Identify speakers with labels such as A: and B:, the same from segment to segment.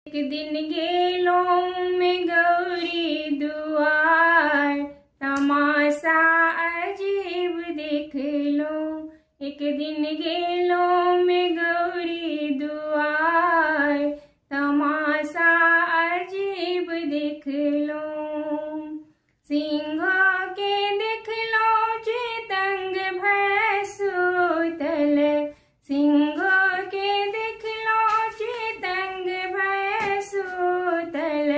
A: एक दिन गेलो में गौरी दुआर, तमाशा अजीब देख लो। एक दिन गेलो में गौरी दुआर, तमाशा अजीब देख लो। सिंह के देख लो चेतंग भय सुतल, सिंह के देख लो चेतंग भय सुतल।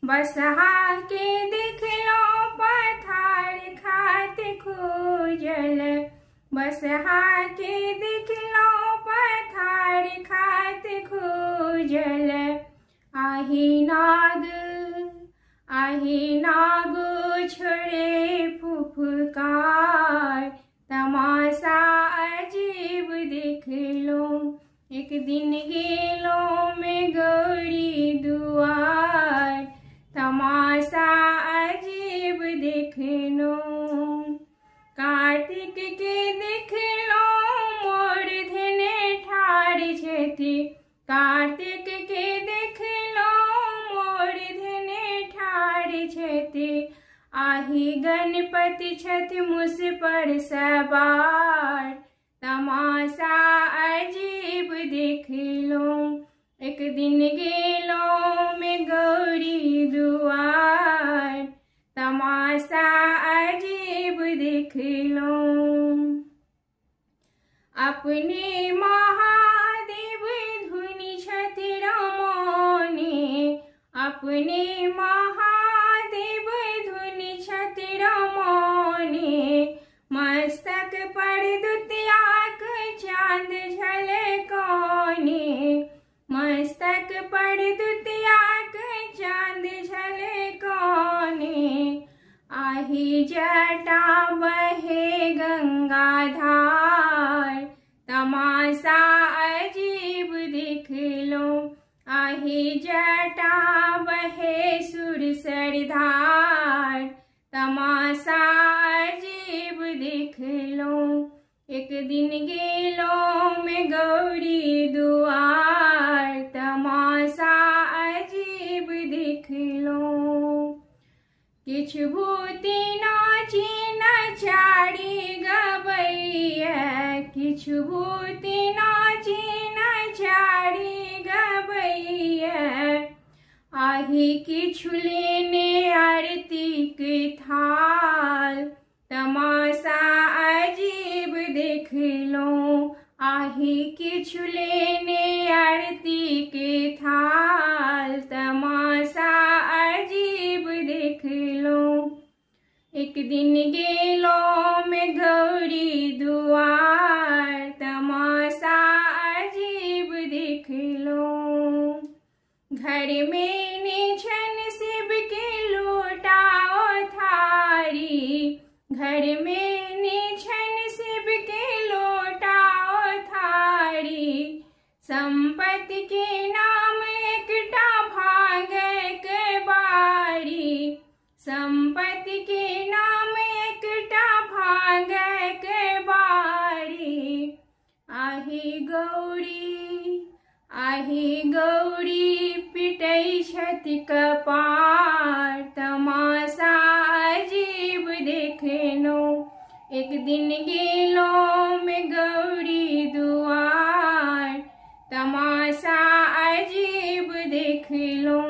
A: बसहा के देख लो पथार खात खोजल, बसहा के देख लो पथार खात खोजल। आही नाग छोड़े फुफकार, तमाशा अजीब देख लो। एक दिन गेलो में गौरी दुआर, तमाशा अजीब देख लो। कार्तिक के देख लो मोर धेने ठाढ़ छथि, कार्तिक के देख लो मोर धेने ठाढ़ छथि। आही गणपति छथि मुस पर सवार, तमाशा अजीब देख लो। एक दिन गेलो में गौरी दुआर, तमाशा अजीब देख लो। अपने महादेव धुनि छथि रमौने, अपने महादेव धुनि छथि रमौने। मस्तक पर दुतियाक चांद झलकौने, मस्तक पर दुतियाक चांद झलकौने। आही जटा बहे गंगाधार, तमाशा अजीब देख लो। आही जटा बहे सुरसर धार, तमाशा अजीब देख लो। एक दिन गेलो में गौरी दुआर, तमाशा अजीब देख लो। किछु भूति नाची नचारी गबैया, किछु भूति नाची नचारी गबैया। आही किछु लेने आरतीक थाल, तमाशा अजीब देख लो। आही किछु लेने आरतीक थाल, तमाशा अजीब देख लो। एक दिन गेलो में गौरी दुआर, तमाशा अजीब देख लो। घर में निछन शिव के लोटाओ थारी, घर में निछन शिव के लोटाओ थारी। संपत्ति के नाम एकटा भांगक बारी, संपत्ति के नाम एकटा भांगक बारी। आही गौरी पिटै छथि कपार, तमाशा अजीब देख लो। एक दिन गेलो में गौरी दुआर, तमाशा अजीब देख लो।